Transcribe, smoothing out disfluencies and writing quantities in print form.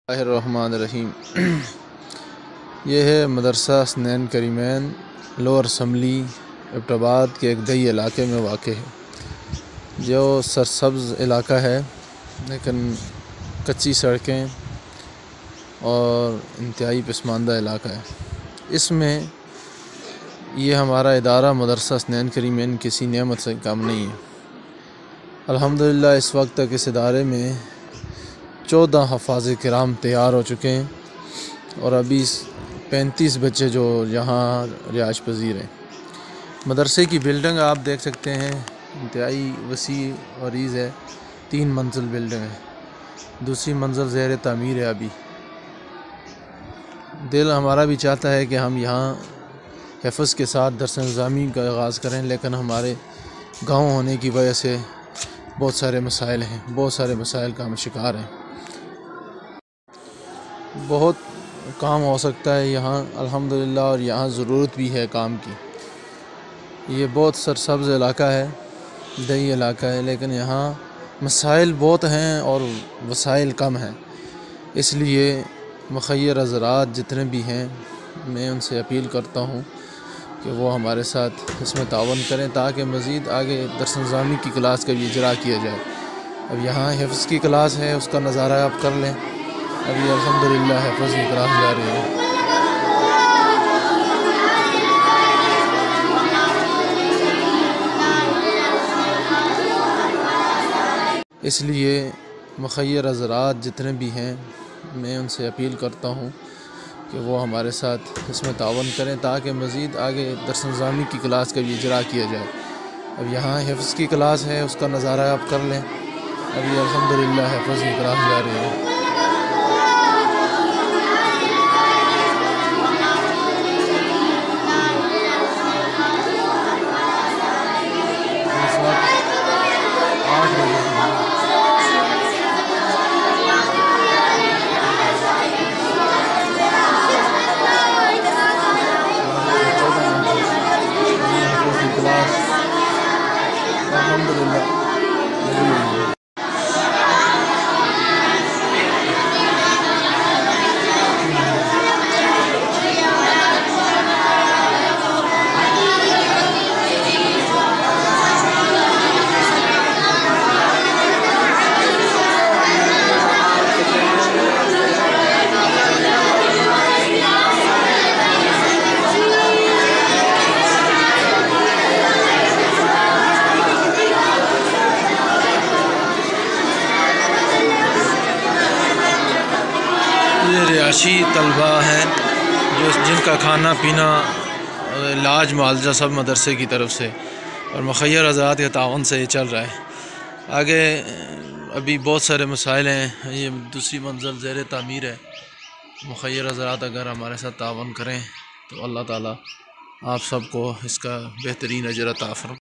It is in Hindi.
बिस्मिल्लाहिर्रहमानिर्रहीम। ये है मदरसा हसनैन करीमैन लोअर असम्बली एबटाबाद के एक दही इलाके में वाक़ है, जो सरसब्ज़ इलाका है लेकिन कच्ची सड़कें और इंतहाई पसमानदा इलाका है। इसमें ये हमारा इदारा मदरसा हसनैन करीमैन किसी नेमत से कम नहीं है। अल्हम्दुलिल्लाह इस वक्त तक इस इदारे में 14 हफ़ाज़ किराम तैयार हो चुके हैं और अभी 35 बच्चे जो यहाँ रिहाइश पज़ीर हैं। मदरसे की बिल्डिंग आप देख सकते हैं, इंतहाई वसी और अरीज़ है। 3 मंजिल बिल्डिंग है, दूसरी मंजिल ज़ेर तामीर है। अभी दिल हमारा भी चाहता है कि हम यहाँ हिफ़्ज़ के साथ दर्स निज़ामी का आगाज़ करें, लेकिन हमारे गाँव होने की वजह से बहुत सारे मसाइल हैं, बहुत सारे मसाइल का हम शिकार हैं। बहुत काम हो सकता है यहाँ अल्हम्दुलिल्लाह, और यहाँ ज़रूरत भी है काम की। ये बहुत सरसब्ज़ इलाका है, दही इलाका है, लेकिन यहाँ मसाइल बहुत हैं और वसाइल कम हैं। इसलिए मुख़य्यर हज़रात जितने भी हैं, मैं उनसे अपील करता हूँ कि वो हमारे साथ इसमें तावन करें ताकि मज़ीद आगे दर्स निज़ामी की क्लास का भी इजरा किया जाए। अब यहाँ हिफ्ज़ की क्लास है, उसका नज़ारा आप कर लें। अभी अल्हम्दुलिल्लाह हिफ्ज़ की क्लास जा रही है। इसलिए मुख़य्यर हज़रात जितने भी हैं, मैं उनसे अपील करता हूँ कि वो हमारे साथ इसमें तावन करें ताकि मज़ीद आगे दर्स निज़ामी की क्लास का भी इजरा किया जाए। अब यहाँ हिफ्ज़ की क्लास है, उसका नज़ारा आप कर लें। अभी अल्हम्दुलिल्लाह हिफ्ज़ की क्लास जा रही है। इस वक्त 8 बजे क्लास अल्हम्दुलिल्लाह लगी हुई है। ये रिहायशी तलबा हैं जिनका खाना पीना इलाज मुआवजा सब मदरसे की तरफ से और मुख़य्यर हज़रात के तावन से ये चल रहा है। आगे अभी बहुत सारे मसाइल हैं। ये दूसरी मंजिल ज़ेर तामीर है। मुख़य्यर हज़रात अगर हमारे साथ तावन करें तो अल्लाह ताला आप सबको इसका बेहतरीन अजर अता फरमाए।